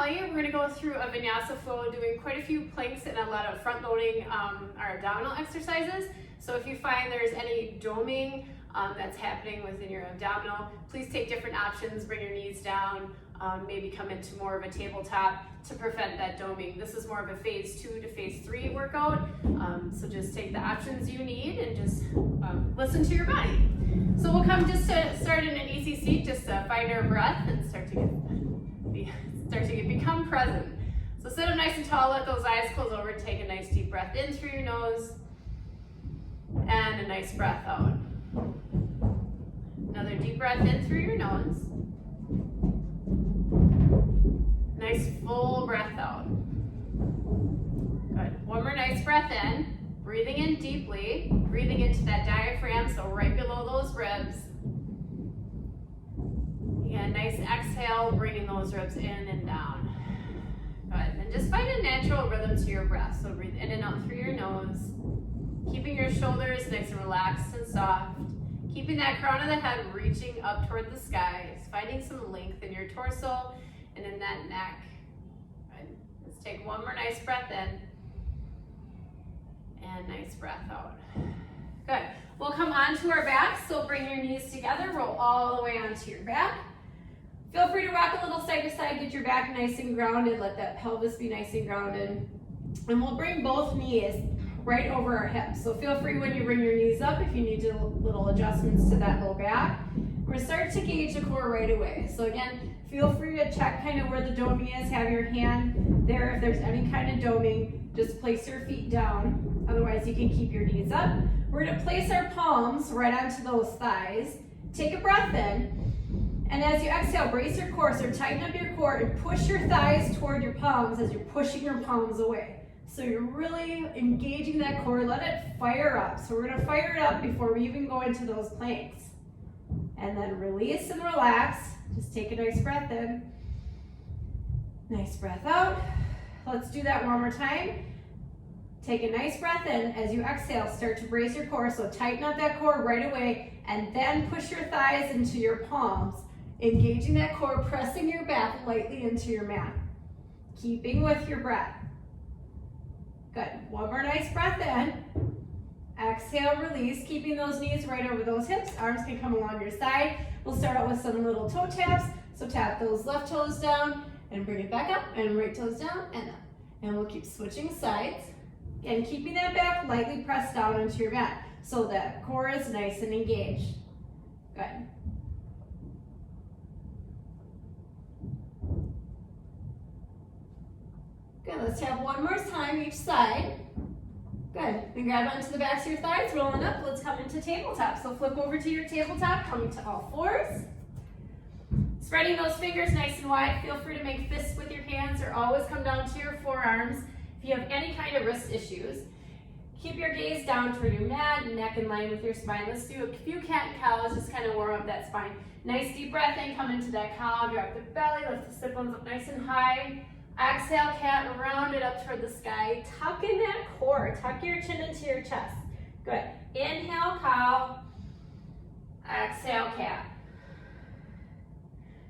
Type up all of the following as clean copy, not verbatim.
Kelly. We're going to go through a Vinyasa flow, doing quite a few planks and a lot of front loading our abdominal exercises. So if you find there's any doming that's happening within your abdominal, please take different options, bring your knees down, maybe come into more of a tabletop to prevent that doming. This is more of a phase 2 to phase 3 workout, so just take the options you need and just listen to your body. So we'll come just to start in an easy seat, just to find our breath and start to become present. So sit up nice and tall, let those eyes close over, take a nice deep breath in through your nose, and a nice breath out. Another deep breath in through your nose. Nice full breath out. Good. One more nice breath in. Breathing in deeply. Breathing into that diaphragm, so right below those ribs. Again, nice exhale, bringing those ribs in and down. Good. And just find a natural rhythm to your breath. So breathe in and out through your nose. Keeping your shoulders nice and relaxed and soft. Keeping that crown of the head reaching up toward the sky. Finding some length in your torso and in that neck. Good. Let's take one more nice breath in. And nice breath out. Good. We'll come onto our back, so bring your knees together, roll all the way onto your back. Feel free to rock a little side to side, get your back nice and grounded, let that pelvis be nice and grounded. And we'll bring both knees right over our hips. So feel free when you bring your knees up, if you need to little adjustments to that low back. We're going to start to gauge the core right away. So again, feel free to check kind of where the doming is, have your hand there. If there's any kind of doming, just place your feet down. Otherwise, you can keep your knees up. We're going to place our palms right onto those thighs. Take a breath in. And as you exhale, brace your core. So tighten up your core and push your thighs toward your palms as you're pushing your palms away. So you're really engaging that core. Let it fire up. So we're going to fire it up before we even go into those planks. And then release and relax. Just take a nice breath in. Nice breath out. Let's do that one more time. Take a nice breath in. As you exhale, start to brace your core. So tighten up that core right away. And then push your thighs into your palms. Engaging that core, pressing your back lightly into your mat. Keeping with your breath. Good. One more nice breath in. Exhale, release, keeping those knees right over those hips. Arms can come along your side. We'll start out with some little toe taps. So tap those left toes down and bring it back up, and right toes down and up. And we'll keep switching sides. And keeping that back lightly pressed down into your mat so that core is nice and engaged. Good. Good, let's tap one more time each side. Good, then grab onto the backs of your thighs, rolling up. Let's come into tabletop. So flip over to your tabletop, coming to all fours. Spreading those fingers nice and wide. Feel free to make fists with your hands or always come down to your forearms. If you have any kind of wrist issues, keep your gaze down toward your mat, neck in line with your spine. Let's do a few cat and cows, just kind of warm up that spine. Nice deep breath in, come into that cow, drop the belly, lift the sit bones up nice and high. Exhale, cat, and round it up toward the sky. Tuck in that core. Tuck your chin into your chest. Good. Inhale, cow. Exhale, cat.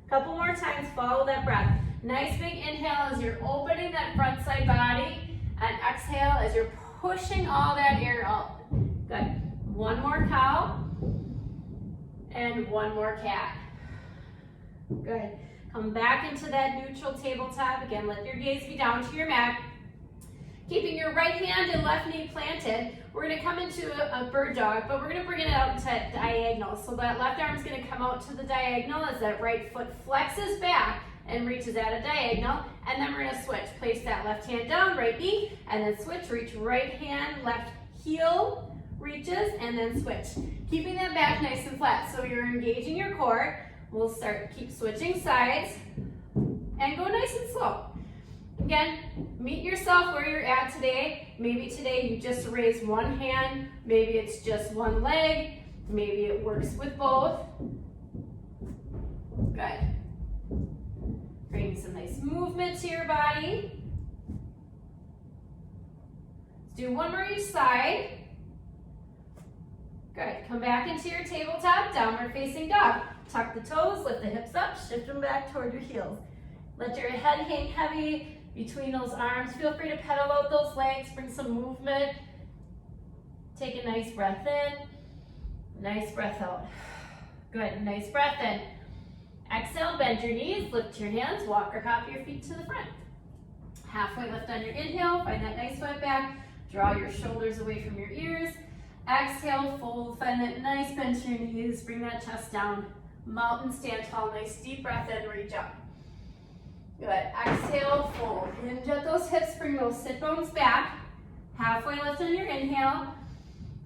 Couple more times, follow that breath. Nice big inhale as you're opening that front side body, and exhale as you're pushing all that air out. Good. One more cow, and one more cat. Good. Come back into that neutral tabletop. Again, let your gaze be down to your mat. Keeping your right hand and left knee planted, we're going to come into a bird dog, but we're going to bring it out into diagonal. So that left arm is going to come out to the diagonal as that right foot flexes back and reaches at a diagonal. And then we're going to switch. Place that left hand down, right knee, and then switch. Reach right hand, left heel reaches, and then switch. Keeping that back nice and flat. So you're engaging your core. We'll keep switching sides and go nice and slow. Again, meet yourself where you're at today. Maybe today you just raise one hand, maybe it's just one leg, maybe it works with both. Good. Bring some nice movement to your body. Let's do one more each side. Good. Come back into your tabletop, downward facing dog. Tuck the toes, lift the hips up, shift them back toward your heels. Let your head hang heavy between those arms. Feel free to pedal out those legs, bring some movement. Take a nice breath in, nice breath out. Good, nice breath in. Exhale, bend your knees, lift your hands, walk or hop your feet to the front. Halfway lift on your inhale, find that nice sweat back. Draw your shoulders away from your ears. Exhale, fold, find that nice bend to your knees, bring that chest down. Mountain stand tall, nice deep breath in, reach up. Good, exhale, fold. Hinge at those hips, bring those sit bones back. Halfway lift on your inhale,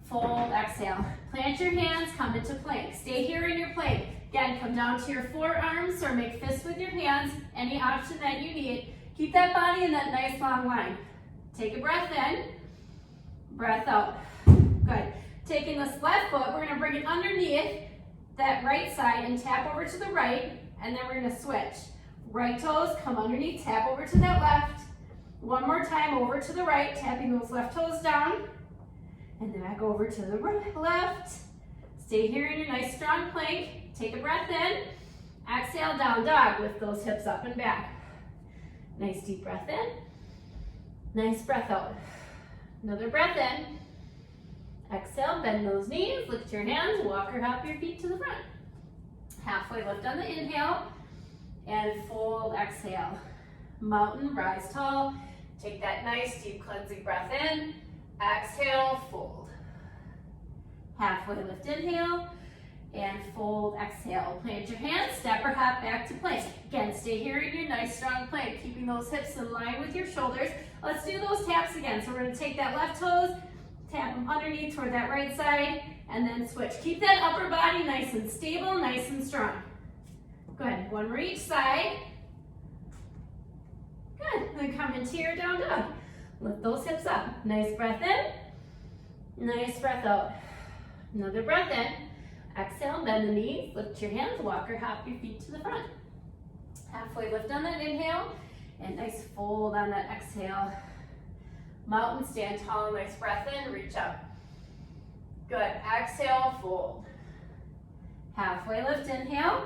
fold, exhale. Plant your hands, come into plank. Stay here in your plank. Again, come down to your forearms or make fists with your hands, any option that you need. Keep that body in that nice long line. Take a breath in, breath out. Good. Taking this left foot, we're gonna bring it underneath that right side and tap over to the right, and then we're gonna switch. Right toes, come underneath, tap over to that left. One more time, over to the right, tapping those left toes down, and then back over to the right, left. Stay here in your nice strong plank. Take a breath in. Exhale, down dog. Lift those hips up and back. Nice deep breath in. Nice breath out. Another breath in. Exhale, bend those knees. Lift your hands. Walk or hop your feet to the front. Halfway lift on the inhale. And fold, exhale. Mountain, rise tall. Take that nice deep cleansing breath in. Exhale, fold. Halfway lift, inhale. And fold, exhale. Plant your hands, step or hop back to plank. Again, stay here in your nice strong plank, keeping those hips in line with your shoulders. Let's do those taps again. So we're gonna take that left toes, tap them underneath toward that right side, and then switch. Keep that upper body nice and stable, nice and strong. Good, one more each side. Good, then come into your down dog. Lift those hips up. Nice breath in, nice breath out. Another breath in. Exhale, bend the knees, lift your hands, walk or hop your feet to the front. Halfway lift on that inhale, and nice fold on that exhale. Mountain stand tall, nice breath in, reach up. Good, exhale, fold. Halfway lift, inhale,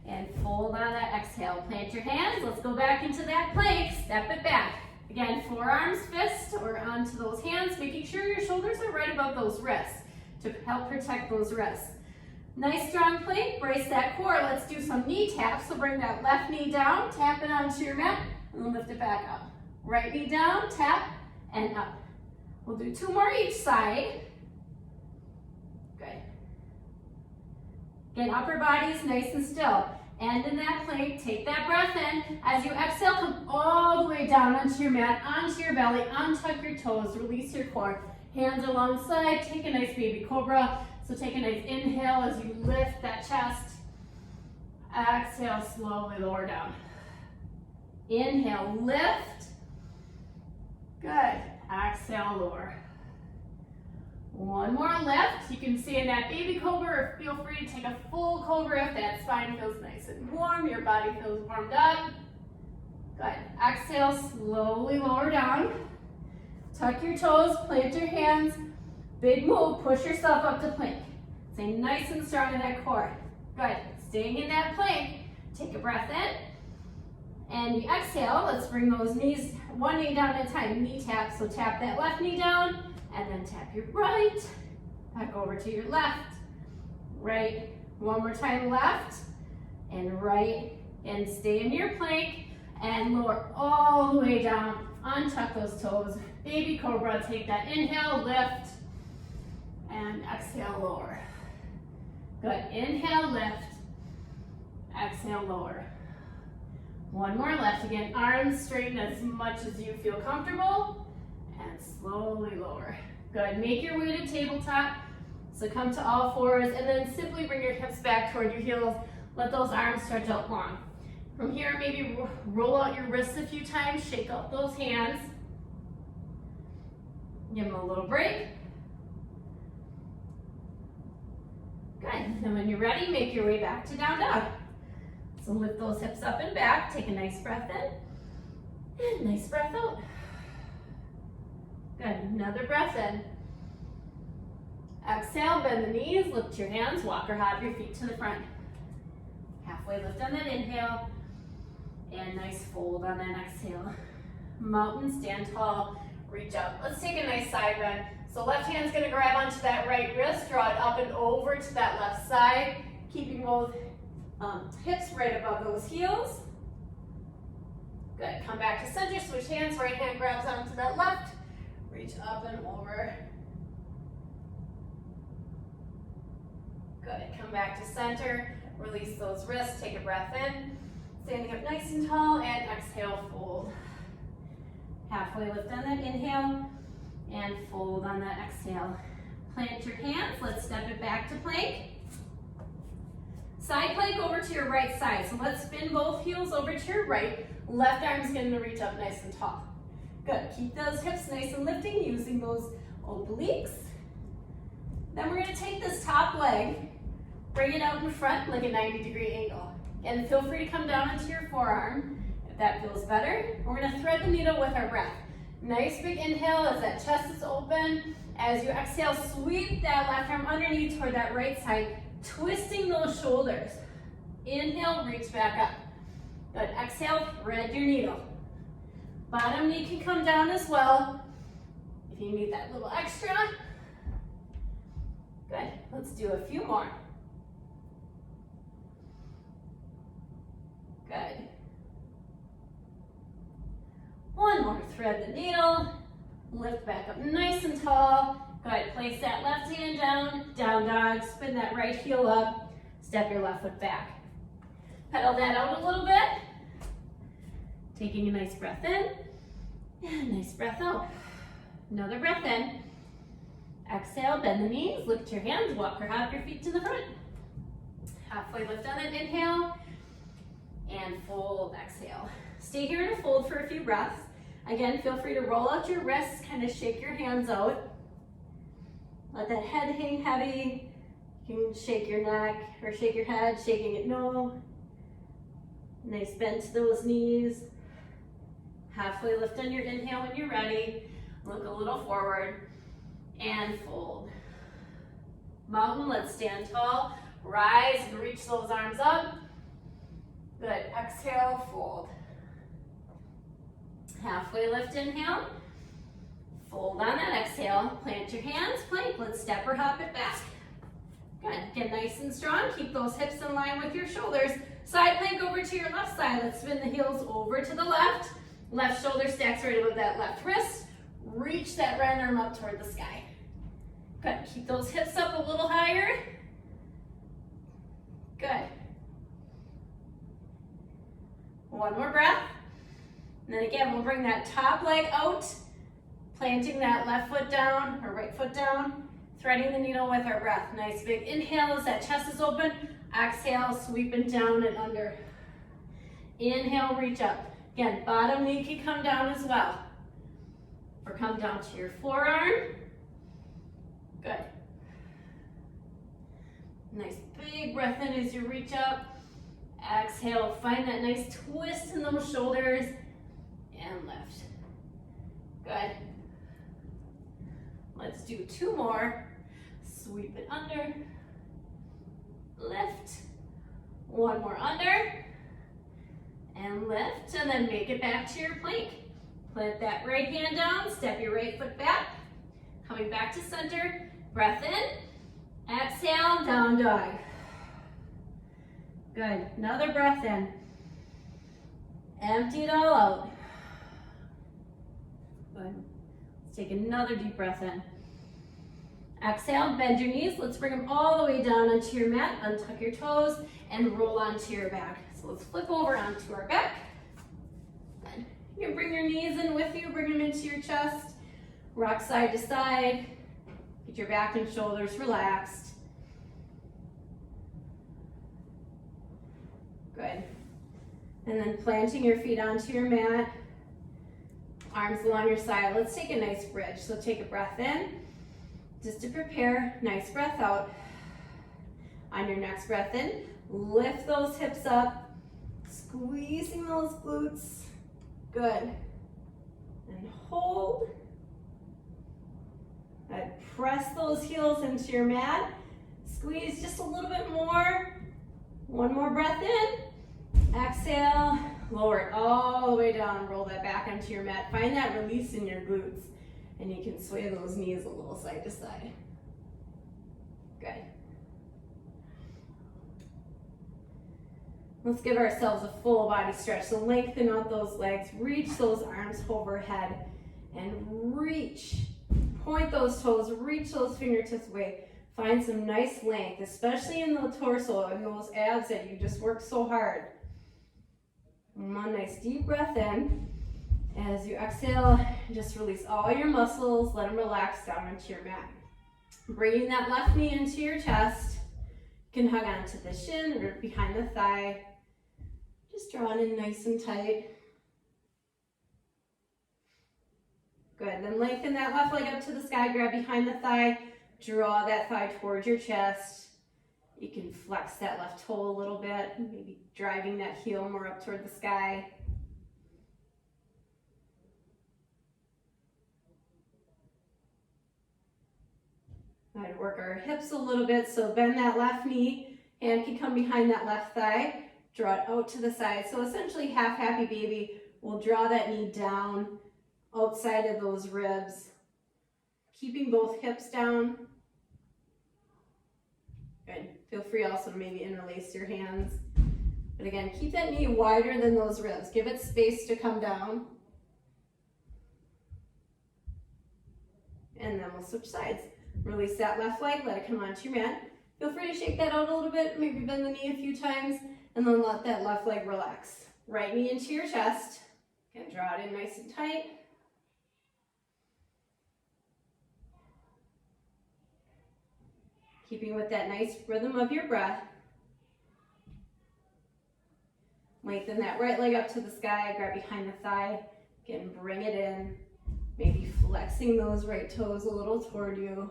and fold on that exhale. Plant your hands, let's go back into that plank, step it back. Again, forearms, fists, or onto those hands, making sure your shoulders are right above those wrists to help protect those wrists. Nice strong plank, brace that core. Let's do some knee taps. So bring that left knee down, tap it onto your mat, and then lift it back up. Right knee down, tap, and up. We'll do two more each side. Good. Again, upper body is nice and still. End in that plank, take that breath in. As you exhale, come all the way down onto your mat, onto your belly, untuck your toes, release your core. Hands alongside, take a nice baby cobra. So take a nice inhale as you lift that chest. Exhale, slowly lower down. Inhale, lift. Good. Exhale, lower. One more lift. You can stay in that baby cobra or feel free to take a full cobra if that spine feels nice and warm, your body feels warmed up. Good. Exhale, slowly lower down. Tuck your toes, plant your hands. Big move, push yourself up to plank. Stay nice and strong in that core. Good, staying in that plank. Take a breath in. And you exhale, let's bring those knees, one knee down at a time, knee tap. So tap that left knee down, and then tap your right. Back over to your left, right. One more time, left, and right. And stay in your plank, and lower all the way down. Untuck those toes. Baby cobra, take that inhale, lift. And exhale, lower. Good, inhale, lift. Exhale, lower. One more left. Again, arms straighten as much as you feel comfortable. And slowly lower. Good, make your way to tabletop. So come to all fours and then simply bring your hips back toward your heels. Let those arms stretch out long. From here, maybe roll out your wrists a few times, shake out those hands. Give them a little break. Good, and when you're ready, make your way back to down dog. So lift those hips up and back, take a nice breath in, and nice breath out. Good, another breath in. Exhale, bend the knees, lift your hands, walk or hop your feet to the front. Halfway lift on that inhale, and nice fold on that exhale. Mountain, stand tall, reach up. Let's take a nice side bend. So left hand's gonna grab onto that right wrist, draw it up and over to that left side, keeping both hips right above those heels. Good, come back to center, switch hands, right hand grabs onto that left, reach up and over. Good, come back to center, release those wrists, take a breath in, standing up nice and tall, and exhale, fold. Halfway lift on that inhale, and fold on that exhale. Plant your hands, let's step it back to plank. Side plank over to your right side. So let's spin both heels over to your right. Left arm's gonna reach up nice and tall. Good, keep those hips nice and lifting using those obliques. Then we're gonna take this top leg, bring it out in front like a 90-degree angle. And feel free to come down into your forearm if that feels better. We're gonna thread the needle with our breath. Nice big inhale as that chest is open. As you exhale, sweep that left arm underneath toward that right side, twisting those shoulders. Inhale, reach back up. Good, exhale, thread your needle. Bottom knee can come down as well if you need that little extra. Good, let's do a few more. Good. One more, thread the needle, lift back up nice and tall. Good, place that left hand down, down dog, spin that right heel up, step your left foot back. Pedal that out a little bit. Taking a nice breath in, and nice breath out. Another breath in. Exhale, bend the knees, lift your hands, walk or hop your feet to the front. Halfway lift on an inhale, and fold, exhale. Stay here in a fold for a few breaths. Again, feel free to roll out your wrists, kind of shake your hands out. Let that head hang heavy. You can shake your neck or shake your head, shaking it no. Nice bend to those knees. Halfway lift on your inhale when you're ready. Look a little forward and fold. Mountain, let's stand tall. Rise and reach those arms up. Good, exhale, fold. Halfway lift, inhale. Fold on that exhale. Plant your hands, plank. Let's step or hop it back. Good, get nice and strong. Keep those hips in line with your shoulders. Side plank over to your left side. Let's spin the heels over to the left. Left shoulder stacks right above that left wrist. Reach that right arm up toward the sky. Good, keep those hips up a little higher. Good. One more breath. And then again, we'll bring that top leg out, planting that left foot down or right foot down, threading the needle with our breath. Nice big inhale as that chest is open. Exhale, sweeping down and under. Inhale, reach up. Again, bottom knee can come down as well. Or come down to your forearm. Good. Nice big breath in as you reach up. Exhale, find that nice twist in those shoulders and lift. Good. Let's do two more. Sweep it under, lift. One more under, and lift, and then make it back to your plank. Plant that right hand down, step your right foot back. Coming back to center, breath in, exhale, down dog. Good, another breath in. Empty it all out. Good, let's take another deep breath in. Exhale, bend your knees. Let's bring them all the way down onto your mat. Untuck your toes and roll onto your back. So let's flip over onto our back. Good. You can bring your knees in with you, bring them into your chest. Rock side to side. Get your back and shoulders relaxed. Good. And then planting your feet onto your mat. Arms along your side. Let's take a nice bridge. So take a breath in. Just to prepare, nice breath out. On your next breath in, lift those hips up, squeezing those glutes. Good. And hold. And press those heels into your mat. Squeeze just a little bit more. One more breath in. Exhale, Lower it all the way down, roll that back onto your mat. Find that release in your glutes, and you can sway those knees a little side to side. Good. Let's give ourselves a full body stretch. So lengthen out those legs, reach those arms overhead, and reach. Point those toes, reach those fingertips away. Find some nice length, especially in the torso and those abs that you just worked so hard. And one nice deep breath in. As you exhale, just release all your muscles, let them relax down into your mat. Bringing that left knee into your chest. You can hug onto the shin or behind the thigh. Just draw it in nice and tight. Good, then lengthen that left leg up to the sky, grab behind the thigh, draw that thigh towards your chest. You can flex that left toe a little bit, maybe driving that heel more up toward the sky. I'd work our hips a little bit, so bend that left knee, hand can come behind that left thigh, draw it out to the side. So essentially half happy baby, we'll draw that knee down outside of those ribs, keeping both hips down. Good. Feel free also to maybe interlace your hands. But again, keep that knee wider than those ribs. Give it space to come down. And then we'll switch sides. Release that left leg, let it come onto your mat. Feel free to shake that out a little bit, maybe bend the knee a few times, and then let that left leg relax. Right knee into your chest. Again, draw it in nice and tight. Keeping with that nice rhythm of your breath. Lengthen that right leg up to the sky, grab behind the thigh. Again, bring it in. Maybe flexing those right toes a little toward you.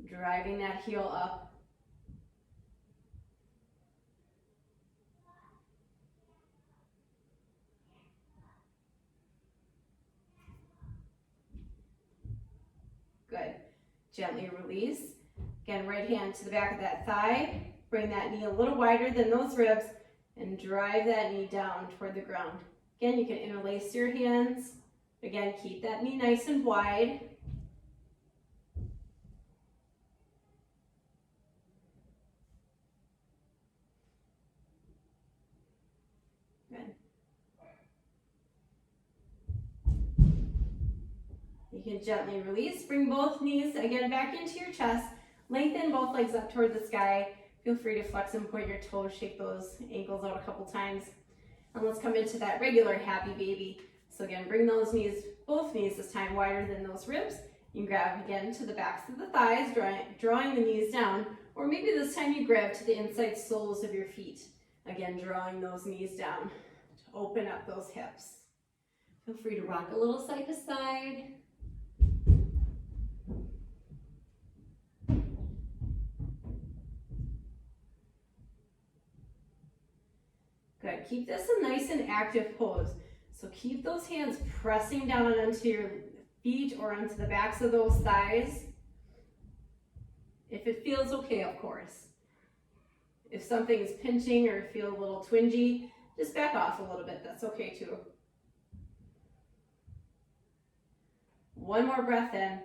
Driving that heel up. Good. Gently release. Again, right hand to the back of that thigh. Bring that knee a little wider than those ribs and drive that knee down toward the ground. Again, you can interlace your hands. Again, keep that knee nice and wide. Good. You can gently release. Bring both knees again back into your chest. Lengthen both legs up toward the sky. Feel free to flex and point your toes, shake those ankles out a couple times. And let's come into that regular happy baby. So again, bring those knees, both knees this time wider than those ribs. You can grab again to the backs of the thighs, drawing the knees down, or maybe this time you grab to the inside soles of your feet. Again, drawing those knees down to open up those hips. Feel free to rock a little side to side. Good, keep this a nice and active pose. So keep those hands pressing down onto your feet or onto the backs of those thighs. If it feels okay, of course. If something's pinching or feel a little twingy, just back off a little bit, that's okay too. One more breath in.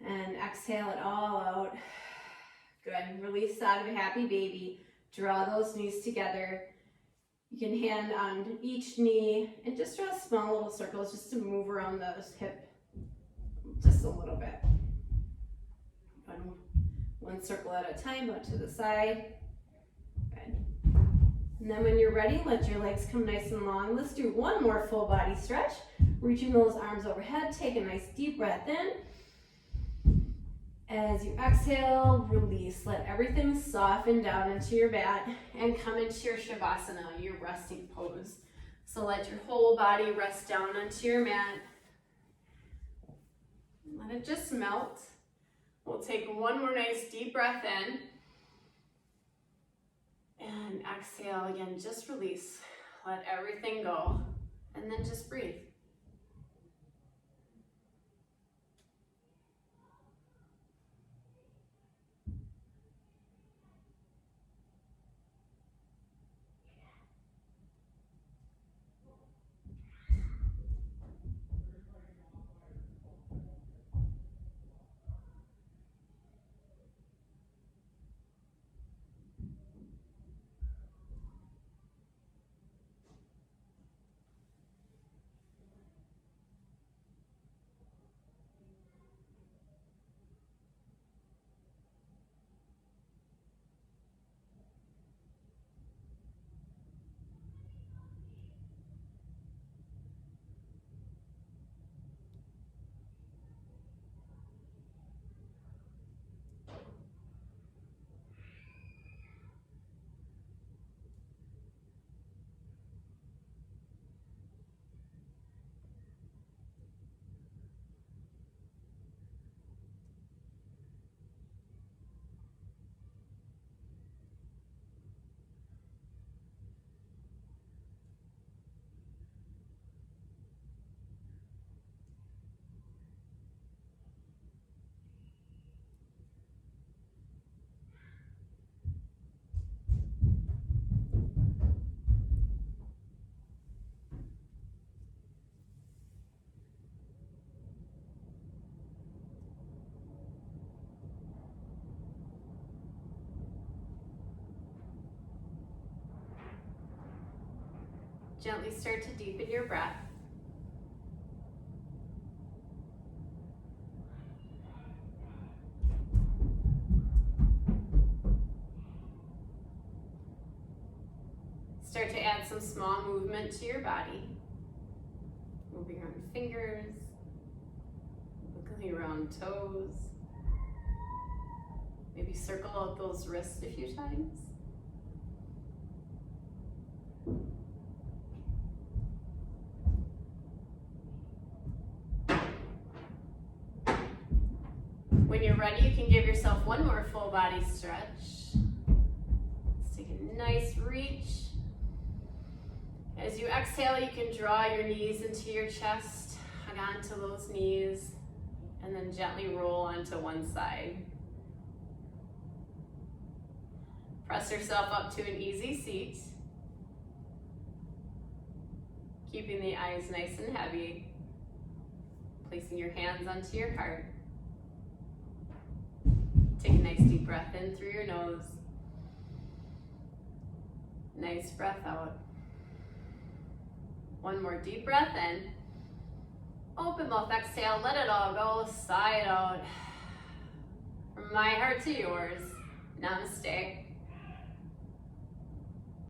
And exhale it all out. Good, release out of a happy baby. Draw those knees together. You can hand on each knee and just draw small little circles just to move around those hip just a little bit. One circle at a time, out to the side. Good. And then when you're ready, let your legs come nice and long. Let's do one more full body stretch. Reaching those arms overhead, take a nice deep breath in. As you exhale, release. Let everything soften down into your mat and come into your Shavasana, your resting pose. So let your whole body rest down onto your mat. Let it just melt. We'll take one more nice deep breath in. And exhale again, just release. Let everything go. And then just breathe. Gently start to deepen your breath. Start to add some small movement to your body. Moving around fingers, wiggling around toes. Maybe circle out those wrists a few times. When you're ready, you can give yourself one more full body stretch. Let's take a nice reach. As you exhale, you can draw your knees into your chest, hug onto those knees, and then gently roll onto one side. Press yourself up to an easy seat, keeping the eyes nice and heavy, placing your hands onto your heart. Take a nice deep breath in through your nose. Nice breath out. One more deep breath in. Open mouth, exhale, let it all go, sigh it out. From my heart to yours, namaste.